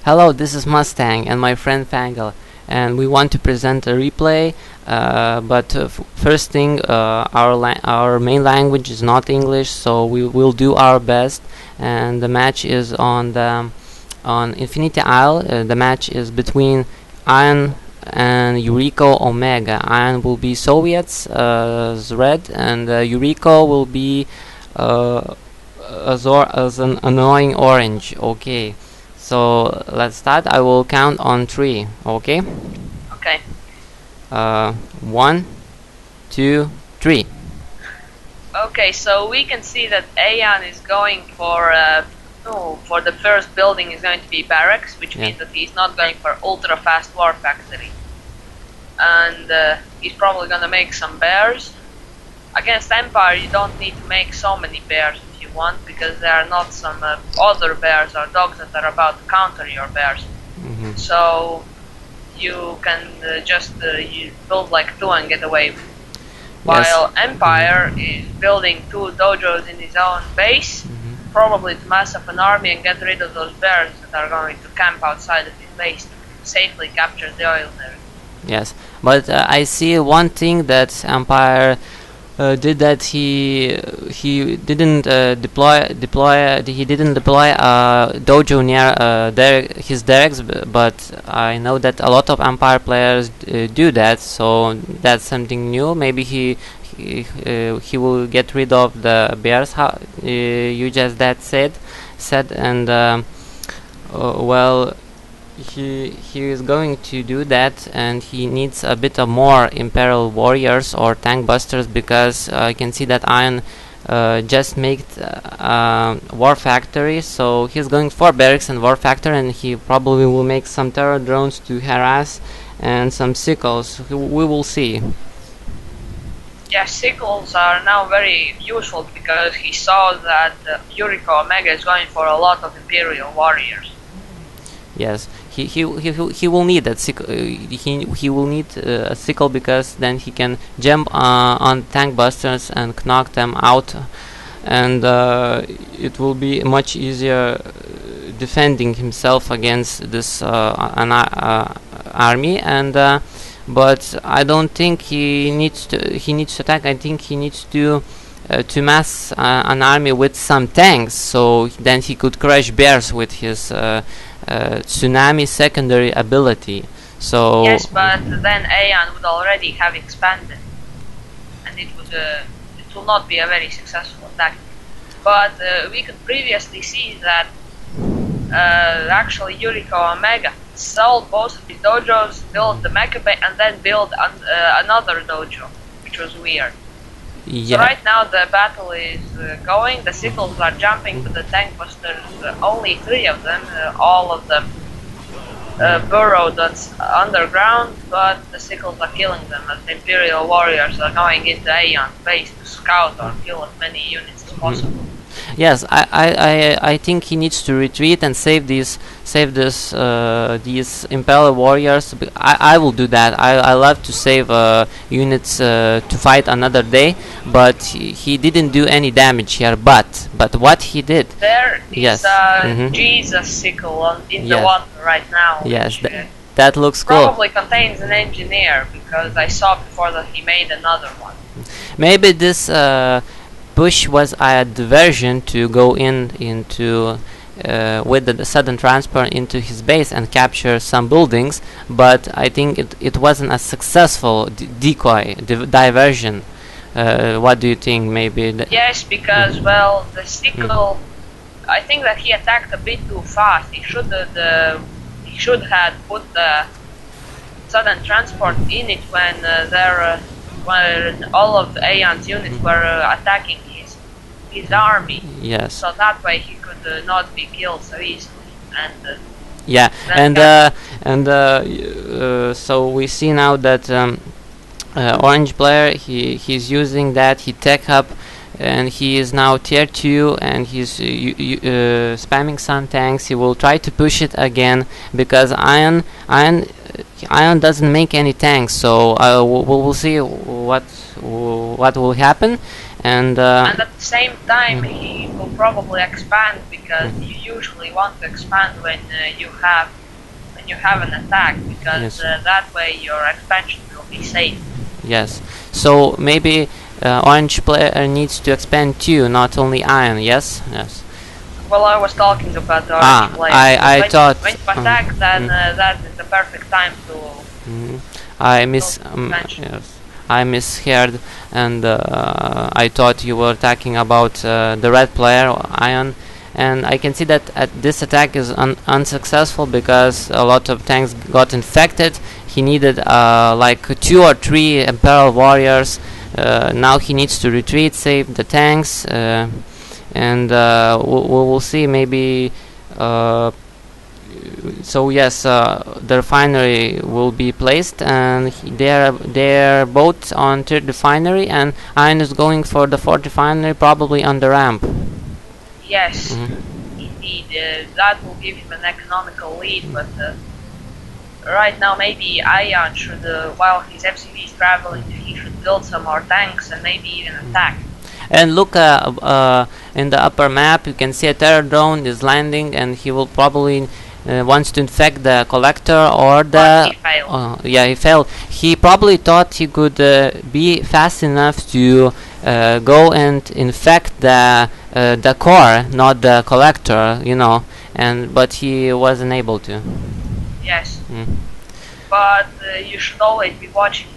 Hello, this is Mustang and my friend Fangle, and we want to present a replay. But first thing, our main language is not English, so we will do our best. And the match is on Infinity Isle. The match is between Aeon and Yuriko or megA. Aeon will be Soviets as red, and Yuriko will be as an annoying orange. Okay, so let's start. I will count on 3. Okay. Okay. 1, 2, 3. Okay, so we can see that Aeon is going for the first building is going to be barracks, which means that he's not going for ultra fast war factory, and he's probably gonna make some bears. Against Empire, you don't need to make so many bears if you want, because there are not some other bears or dogs that are about to counter your bears. So you can you build like 2 and get away with it. While Empire is building 2 dojos in his own base, probably to mass up an army and get rid of those bears that are going to camp outside of his base to safely capture the oil there. Yes, but I see one thing that Empire did, that he didn't deploy dojo near his derricks, but I know that a lot of Empire players do that, so that's something new. Maybe he will get rid of the bears. How you just said, and well, he is going to do that, and he needs a bit of more Imperial warriors or tank busters, because I can see that Aeon just made war factory, so he's going for barracks and war factory, and he probably will make some terror drones to harass and some sickles. We will see. Yeah, sickles are now very useful because he saw that Yuriko megA is going for a lot of Imperial warriors. Yes, he will need that sickle. He will need a sickle, because then he can jump on tank busters and knock them out, and it will be much easier defending himself against this army. And but I don't think he needs to attack. I think he needs to mass an army with some tanks, so then he could crush bears with his tsunami secondary ability. So yes, but then Aeon would already have expanded, and it will not be a very successful attack. But we could previously see that actually Yuriko and megA sold both of his dojos, built the mecha base, and then built another dojo, which was weird. Yeah. So right now the battle is going, the sickles are jumping to the tank busters, only 3 of them, all of them burrowed underground, but the sickles are killing them as the Imperial warriors are going into Aeon's base to scout or kill as many units as possible. Yes, I think he needs to retreat and save these Imperial warriors. I will do that. I love to save units to fight another day, but he didn't do any damage here. But what he did, there is Jesus sickle in the water right now. Yes, that looks cool. Probably contains an engineer, because I saw before that he made another one. Maybe this push was a diversion to go into with the sudden transport into his base and capture some buildings, but I think it wasn't a successful decoy diversion. What do you think? Maybe yes, because well, the sickle, I think that he attacked a bit too fast. He should have put the sudden transport in it when when all of Aeon's units were attacking his army. Yes. So that way he could not be killed so easily. And yeah, so we see now that orange player, he's using that. He tech up, and he is now tier 2, and he's spamming some tanks. He will try to push it again, because Aeon doesn't make any tanks, so we'll see what will happen. and at the same time he will probably expand, because you usually want to expand when you have an attack, because that way your expansion will be safe. Yes. So maybe orange player needs to expand too, not only Aeon. Yes. Yes. Well, I was talking about the orange player. I thought when you attack, then that is the perfect time to. Yes, I misheard, and I thought you were talking about the red player, Aeon, and I can see that this attack is unsuccessful because a lot of tanks got infected. He needed like 2 or 3 Imperial warriors. Now he needs to retreat, save the tanks, and we'll see maybe. So yes, the refinery will be placed, and they're both on 3rd refinery, and Aeon is going for the 4th refinery, probably on the ramp. Yes, indeed, that will give him an economical lead, but right now maybe Aeon should, while his FCV is traveling, he should build some more tanks and maybe even attack. And look, in the upper map you can see a terror drone is landing, and he will probably wants to infect the collector or the... He failed. Yeah, he failed. He probably thought he could be fast enough to go and infect the core, not the collector, you know, but he wasn't able to. Yes. But you should always be watching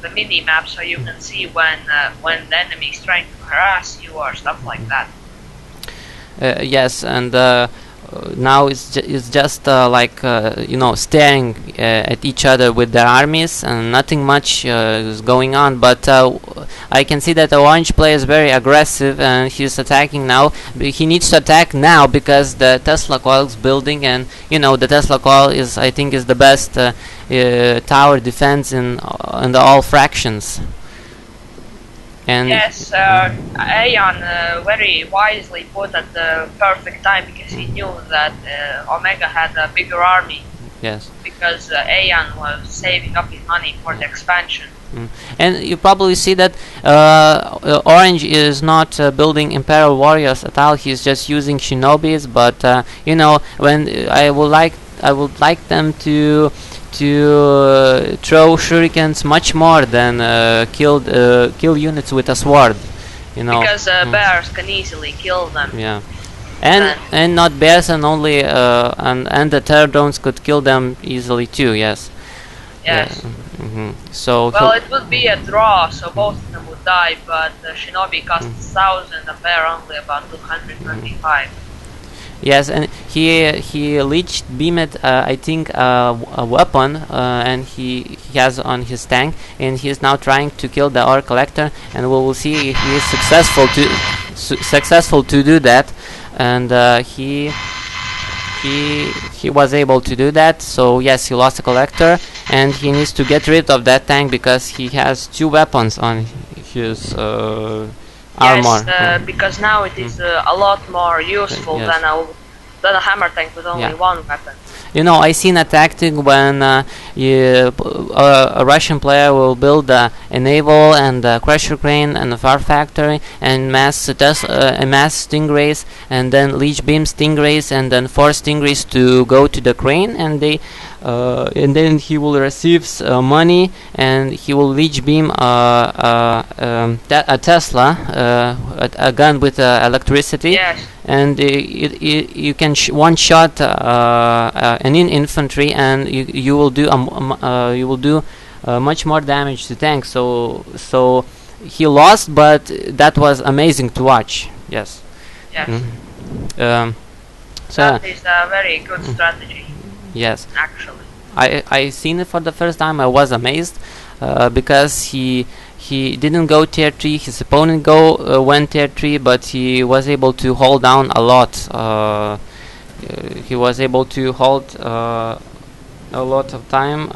the mini map, so you can see when the enemy is trying to harass you or stuff like that. Yes, and now it's just like you know, staring at each other with their armies, and nothing much is going on. But I can see that the orange player is very aggressive, and he's attacking now. He needs to attack now because the Tesla coil is building, and you know, the Tesla coil is, I think, is the best tower defense in the all fractions. And yes, Aeon very wisely put at the perfect time, because he knew that Omega had a bigger army. Yes. Because Aeon was saving up his money for the expansion. And you probably see that Orange is not building Imperial warriors at all. He's just using shinobis. But you know, when I would like them to throw shurikens much more than kill units with a sword, you know. Because bears can easily kill them. Yeah, and not bears, and only and the terror drones could kill them easily too. Yes. Yes. So well, it would be a draw, so both of them would die. But shinobi costs 1,000, a bear only about 225. Yes, and he leached beamed I think a weapon, and he has on his tank, and he is now trying to kill the ore collector, and we will see if he is successful to do that, and he was able to do that. So yes, he lost the collector, and he needs to get rid of that tank because he has 2 weapons on his armor. Yes, because now it is a lot more useful than a hammer tank with only 1 weapon. You know, I seen a tactic when a Russian player will build a naval and a crusher crane and a far factory and mass stingrays, and then leech beam stingrays, and then 4 stingrays to go to the crane, and they and then he will receive money, and he will leech beam a Tesla, a gun with electricity. Yes. And you can one shot an infantry, and you will do much more damage to tanks. So he lost, but that was amazing to watch. Yes. Yes. That is a very good strategy. Yes. Actually. I seen it for the first time. I was amazed because he didn't go tier 3. His opponent went tier 3, but he was able to hold down a lot. He was able to hold a lot of time,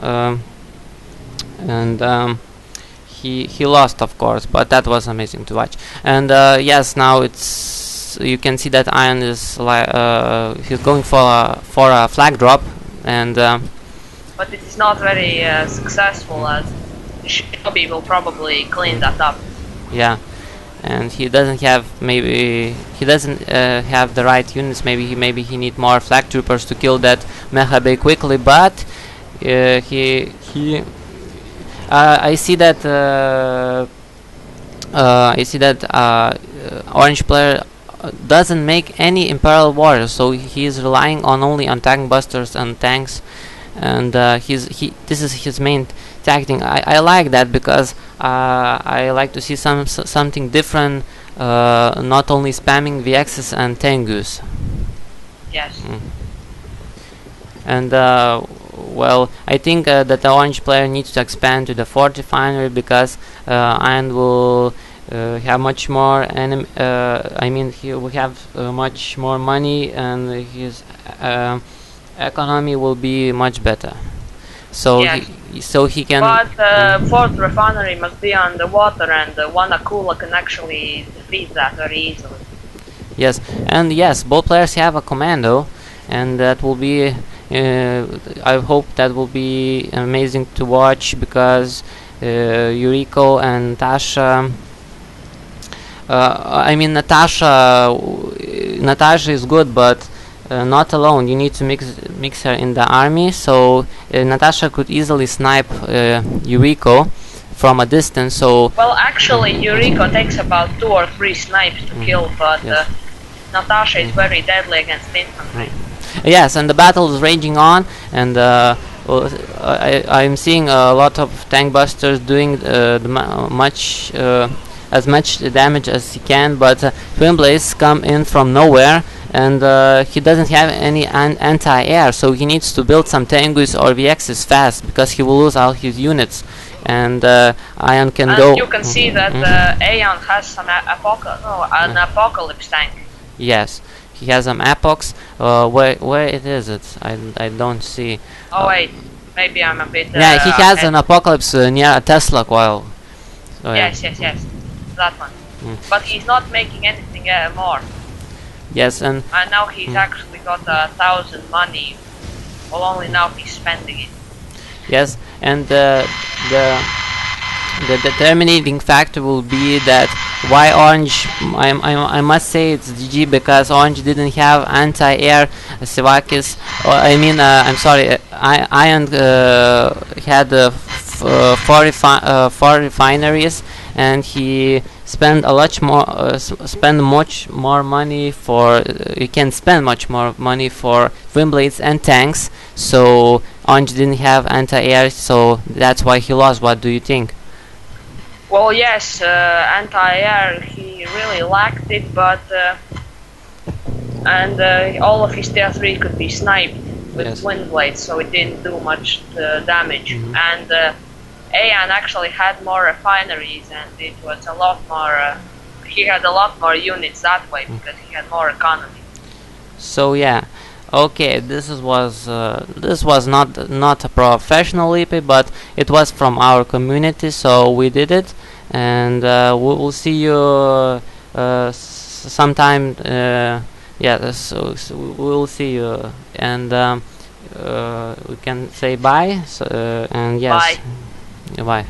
and he lost, of course, but that was amazing to watch. And yes, now you can see that Aeon is he's going for a flag drop, and but it is not very successful, as Shinobi will probably clean that up. Yeah, and he doesn't have have the right units. Maybe he need more flag troopers to kill that mecha bay quickly, but I see that orange player doesn't make any Imperial warriors, so he is relying only on tank busters and tanks, and this is his main tactic. I like that because I like to see something different, not only spamming VXs and Tengus. Yes. And well, I think that the orange player needs to expand to the 40 refinery, because Iron will have much more he will have much more money, and his economy will be much better. So yes. he can. But fourth refinery must be on the water, and one Akula can actually defeat that very easily. Yes, and yes, both players have a commando, and that will be. I hope that will be amazing to watch, because Yuriko and Natasha. Natasha is good, but not alone. You need to mix her in the army. So Natasha could easily snipe Yuriko from a distance. So well, actually, Yuriko takes about 2 or 3 snipes to kill, but yes. Natasha is very deadly against infantry. Yes, and the battle is raging on, and I'm seeing a lot of tank busters doing as much damage as he can, but Twin Blades come in from nowhere, and he doesn't have any anti-air, so he needs to build some Tengus or VXs fast, because he will lose all his units, and Aeon can go. You can see that Aeon has some apocalypse tank. Yes, he has some Apox. Where it is? I don't see. Oh wait, maybe I'm a bit. Yeah, he has an Apocalypse near a Tesla coil. So, yes, that one. But he's not making anything more. Yes, and now he's actually got 1,000 money. Well, only now he's spending it. Yes, and the determining factor will be that why Orange. I must say it's GG, because Orange didn't have anti-air Sivakis. I'm sorry. Iron had 4 refineries, and he spend much more money for. You can spend much more money for Twin Blades and tanks. So Orange didn't have anti-air, so that's why he lost. What do you think? Well, yes, anti-air, he really lacked it, but all of his tier 3 could be sniped with Twin Blades, so it didn't do much damage. And Aeon actually had more refineries, and it was a lot more. He had a lot more units that way, because he had more economy. So yeah. Okay, this was not a professional EP, but it was from our community, so we did it, and we will see you sometime. So we will see you, and we can say bye. And yes, bye. Bye.